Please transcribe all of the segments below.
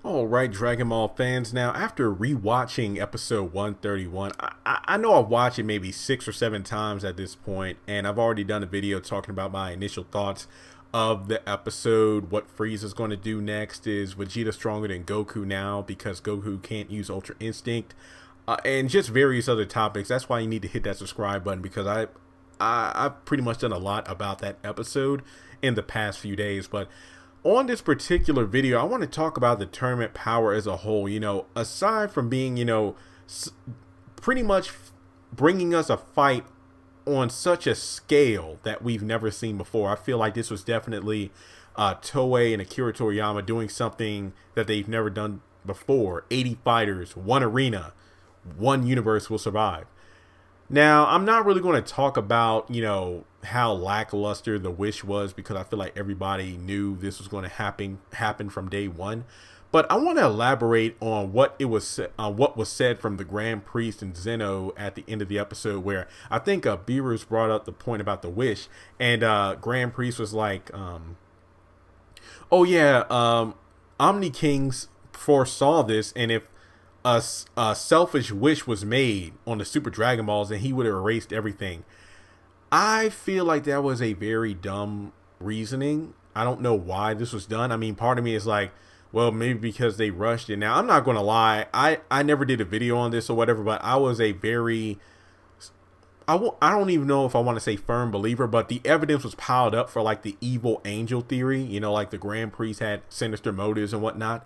All right, Dragon Ball fans. Now, after rewatching episode 131, I know I've watched it maybe 6 or 7 times at this point, and I've already done a video talking about my initial thoughts of the episode. What Frieza's going to do next? Is Vegeta stronger than Goku now because Goku can't use Ultra Instinct? And just various other topics. That's why you need to hit that subscribe button because I've pretty much done a lot about that episode in the past few days, but on this particular video, I want to talk about the tournament power as a whole. Aside from being, pretty much bringing us a fight on such a scale that we've never seen before. I feel like this was definitely Toei and Akira Toriyama doing something that they've never done before. 80 fighters, one arena, one universe will survive. Now, I'm not really going to talk about, how lackluster the Wish was because I feel like everybody knew this was going to happen from day one. But I want to elaborate on what was said from the Grand Priest and Zeno at the end of the episode, where I think Beerus brought up the point about the Wish, and Grand Priest was like, "Oh yeah, Omni Kings foresaw this, and if a selfish wish was made on the Super Dragon Balls, and he would have erased everything." I feel like that was a very dumb reasoning. I don't know why this was done. I mean, part of me is like, well, maybe because they rushed it. Now, I'm not going to lie. I never did a video on this or whatever, but I was a very, I don't even know if I want to say firm believer, but the evidence was piled up for like the evil angel theory, like the Grand Priest had sinister motives and whatnot.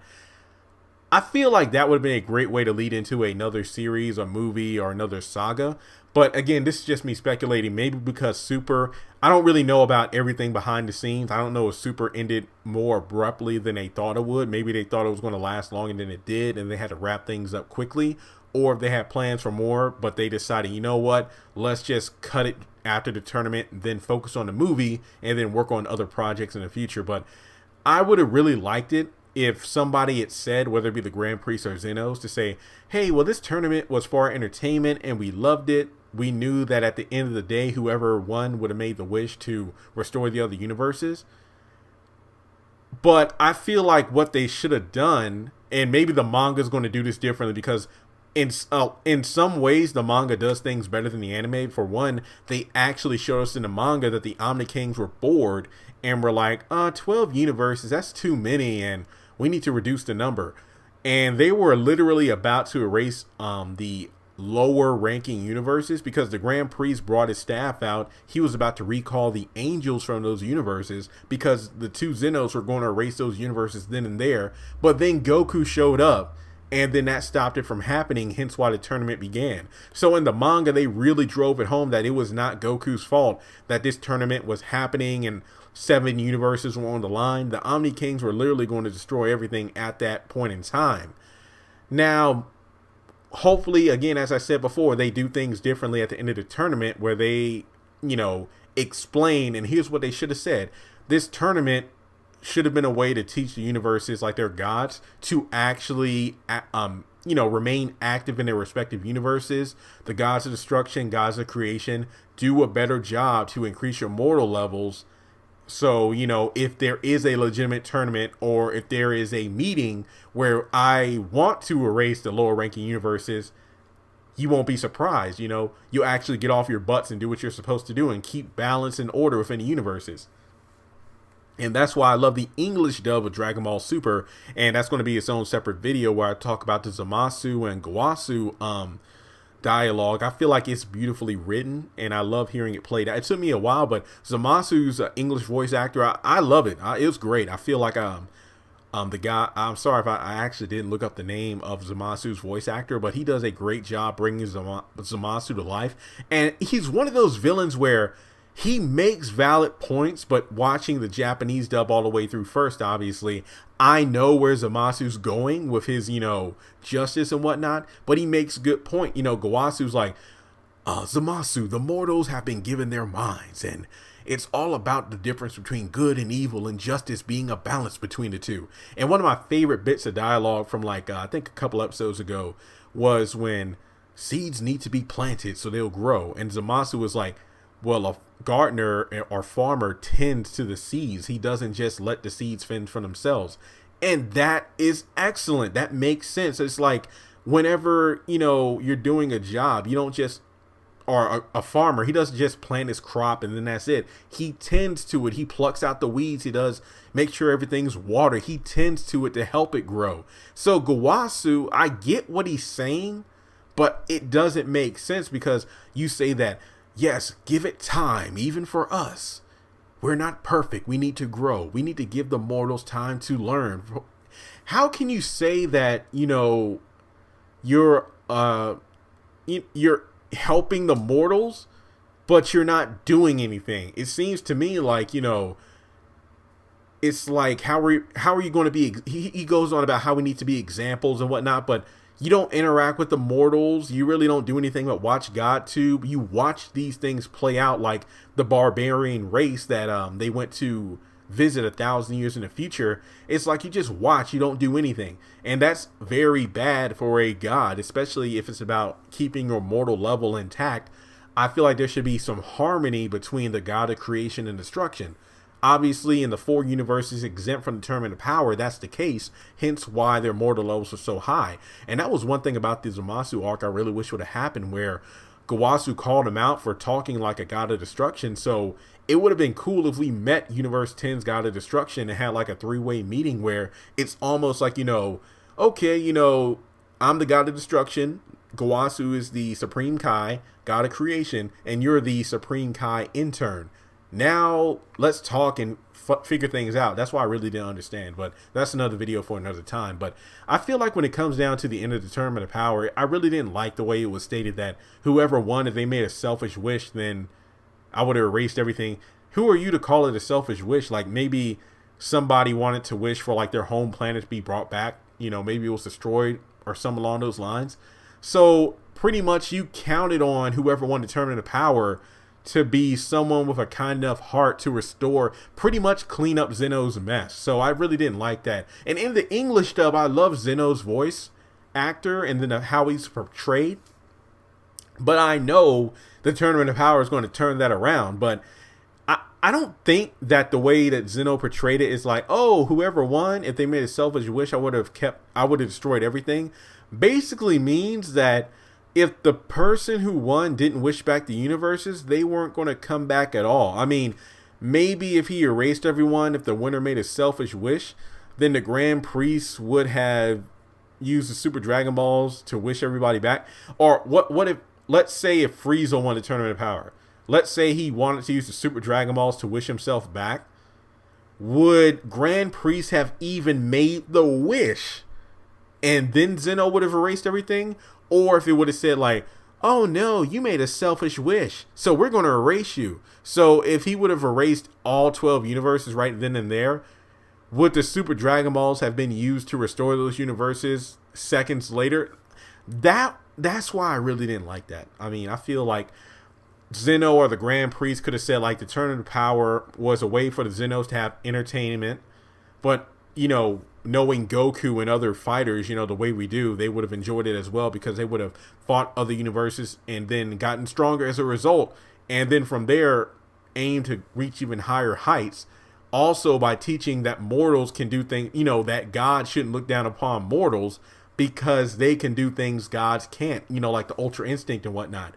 I feel like that would have been a great way to lead into another series or movie or another saga. But again, this is just me speculating. Maybe because Super, I don't really know about everything behind the scenes. I don't know if Super ended more abruptly than they thought it would. Maybe they thought it was going to last longer than it did and they had to wrap things up quickly. Or if they had plans for more, but they decided, you know what, let's just cut it after the tournament, then focus on the movie and then work on other projects in the future. But I would have really liked it if somebody had said, whether it be the Grand Priest or Zenos, to say, hey, well, this tournament was for our entertainment and we loved it. We knew that at the end of the day, whoever won would have made the wish to restore the other universes. But I feel like what they should have done, and maybe the manga is going to do this differently because in some ways, the manga does things better than the anime. For one, they actually showed us in the manga that the Omni Kings were bored and were like, 12 universes, that's too many, and we need to reduce the number. And they were literally about to erase the lower ranking universes because the Grand Priest brought his staff out. He was about to recall the angels from those universes because the two Zenos were going to erase those universes then and there. But then Goku showed up, and then that stopped it from happening, hence why the tournament began. So in the manga, they really drove it home that it was not Goku's fault that this tournament was happening and 7 universes were on the line. The Omni Kings were literally going to destroy everything at that point in time. Now, hopefully, again, as I said before, they do things differently at the end of the tournament where they, explain, and here's what they should have said. This tournament should have been a way to teach the universes, like their gods, to actually, remain active in their respective universes. The gods of destruction, gods of creation, do a better job to increase your mortal levels. So, if there is a legitimate tournament or if there is a meeting where I want to erase the lower ranking universes, you won't be surprised. You actually get off your butts and do what you're supposed to do and keep balance and order within the universes. And that's why I love the English dub of Dragon Ball Super. And that's going to be its own separate video where I talk about the Zamasu and Gowasu dialogue. I feel like it's beautifully written and I love hearing it played. It took me a while, but Zamasu's English voice actor, I love it. It was great. I feel like the guy, I'm sorry if I actually didn't look up the name of Zamasu's voice actor, but he does a great job bringing Zamasu to life. And he's one of those villains where he makes valid points, but watching the Japanese dub all the way through first, obviously, I know where Zamasu's going with his, justice and whatnot, but he makes a good point. Gawasu's like, Zamasu, the mortals have been given their minds, and it's all about the difference between good and evil and justice being a balance between the two. And one of my favorite bits of dialogue from I think a couple episodes ago was when seeds need to be planted so they'll grow. And Zamasu was like, well, a gardener or farmer tends to the seeds. He doesn't just let the seeds fend for themselves. And that is excellent. That makes sense. It's like whenever, you're doing a job, you don't just, or a farmer, he doesn't just plant his crop and then that's it. He tends to it. He plucks out the weeds. He does make sure everything's watered. He tends to it to help it grow. So Gawasu, I get what he's saying, but it doesn't make sense because you say that, yes, give it time, even for us. We're not perfect. We need to grow. We need to give the mortals time to learn. How can you say that, you're helping the mortals, but you're not doing anything? It seems to me like, it's like, how are you going to be? He goes on about how we need to be examples and whatnot, but you don't interact with the mortals. You really don't do anything but watch GodTube. You watch these things play out like the barbarian race that they went to visit 1,000 years in the future. It's like you just watch, you don't do anything. And that's very bad for a god, especially if it's about keeping your mortal level intact. I feel like there should be some harmony between the god of creation and destruction. Obviously, in the 4 universes exempt from the tournament of power, that's the case, hence why their mortal levels are so high. And that was one thing about the Zamasu arc I really wish would have happened, where Gawasu called him out for talking like a god of destruction. So it would have been cool if we met Universe 10's god of destruction and had like a 3-way meeting where it's almost like, okay, I'm the god of destruction, Gawasu is the Supreme Kai, god of creation, and you're the Supreme Kai intern. Now let's talk and figure things out. That's why I really didn't understand, but that's another video for another time. But I feel like when it comes down to the end of the tournament of power, I really didn't like the way it was stated that whoever won, if they made a selfish wish, then I would have erased everything. Who are you to call it a selfish wish? Like maybe somebody wanted to wish for like their home planet to be brought back. Maybe it was destroyed or something along those lines. So pretty much you counted on whoever won the tournament of power to be someone with a kind enough heart to restore, pretty much clean up Zeno's mess. So I really didn't like that. And in the English dub, I love Zeno's voice actor and then how he's portrayed. But I know the Tournament of Power is going to turn that around. But I don't think that the way that Zeno portrayed it is like, oh, whoever won, if they made a selfish wish, I would have destroyed everything. Basically means that if the person who won didn't wish back the universes, they weren't going to come back at all. I mean, maybe if he erased everyone, if the winner made a selfish wish, then the Grand Priest would have used the Super Dragon Balls to wish everybody back. Or what if, let's say if Frieza won the Tournament of Power. Let's say he wanted to use the Super Dragon Balls to wish himself back. Would Grand Priest have even made the wish? And then Zeno would have erased everything? Or if it would have said like, oh no, you made a selfish wish, so we're going to erase you. So if he would have erased all 12 universes right then and there, would the Super Dragon Balls have been used to restore those universes seconds later? That's why I really didn't like that. I mean, I feel like Zeno or the Grand Priest could have said like the Tournament of Power was a way for the Zenos to have entertainment, but knowing Goku and other fighters, the way we do, they would have enjoyed it as well because they would have fought other universes and then gotten stronger as a result. And then from there, aim to reach even higher heights. Also by teaching that mortals can do things, that God shouldn't look down upon mortals because they can do things gods can't, like the Ultra Instinct and whatnot.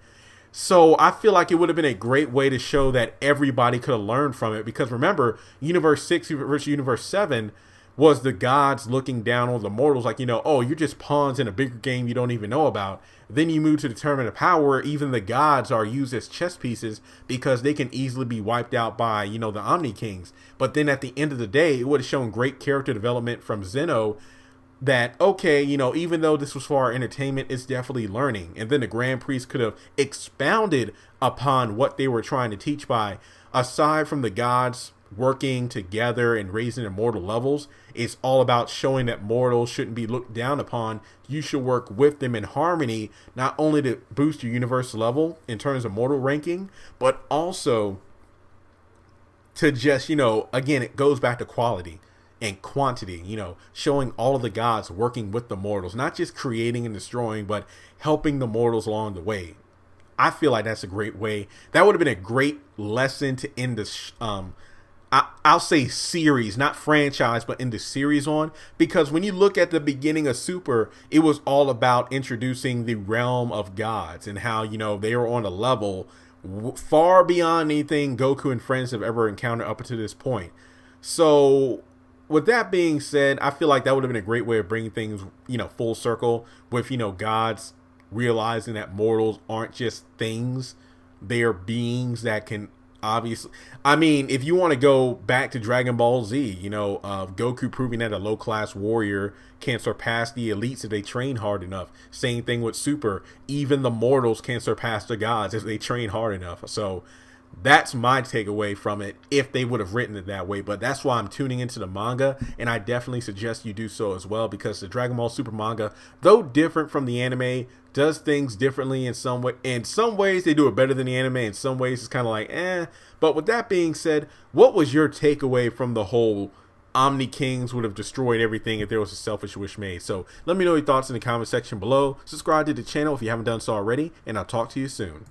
So I feel like it would have been a great way to show that everybody could have learned from it. Because remember, Universe 6 versus Universe 7 was the gods looking down on the mortals like, oh, you're just pawns in a bigger game you don't even know about. Then you move to the Tournament of Power, even the gods are used as chess pieces because they can easily be wiped out by, the Omni Kings. But then at the end of the day, it would have shown great character development from Zeno that, okay, even though this was for our entertainment, it's definitely learning. And then the Grand Priest could have expounded upon what they were trying to teach by, aside from the gods working together and raising immortal levels, it's all about showing that mortals shouldn't be looked down upon. You should work with them in harmony, not only to boost your universe level in terms of mortal ranking, but also to just, again, it goes back to quality and quantity, showing all of the gods working with the mortals, not just creating and destroying, but helping the mortals along the way. I feel like that's a great way. That would have been a great lesson to end this I'll say series, not franchise, but in the series on, because when you look at the beginning of Super, it was all about introducing the realm of gods and how, you know, they were on a level far beyond anything Goku and friends have ever encountered up until this point. So with that being said, I feel like that would have been a great way of bringing things, you know, full circle with, you know, gods realizing that mortals aren't just things, they are beings that can obviously, I mean, if you want to go back to Dragon Ball Z, you know, Goku proving that a low class warrior can surpass the elites if they train hard enough. Same thing with Super. Even the mortals can surpass the gods if they train hard enough. So that's my takeaway from it if they would have written it that way. But that's why I'm tuning into the manga, and I definitely suggest you do so as well, because the Dragon Ball Super manga, though different from the anime, does things differently in some way. In some ways they do it better than the anime, in some ways it's kind of like But with that being said, what was your takeaway from the whole Omni Kings would have destroyed everything if there was a selfish wish made? So let me know your thoughts in the comment section below. Subscribe to the channel if you haven't done so already, and I'll talk to you soon.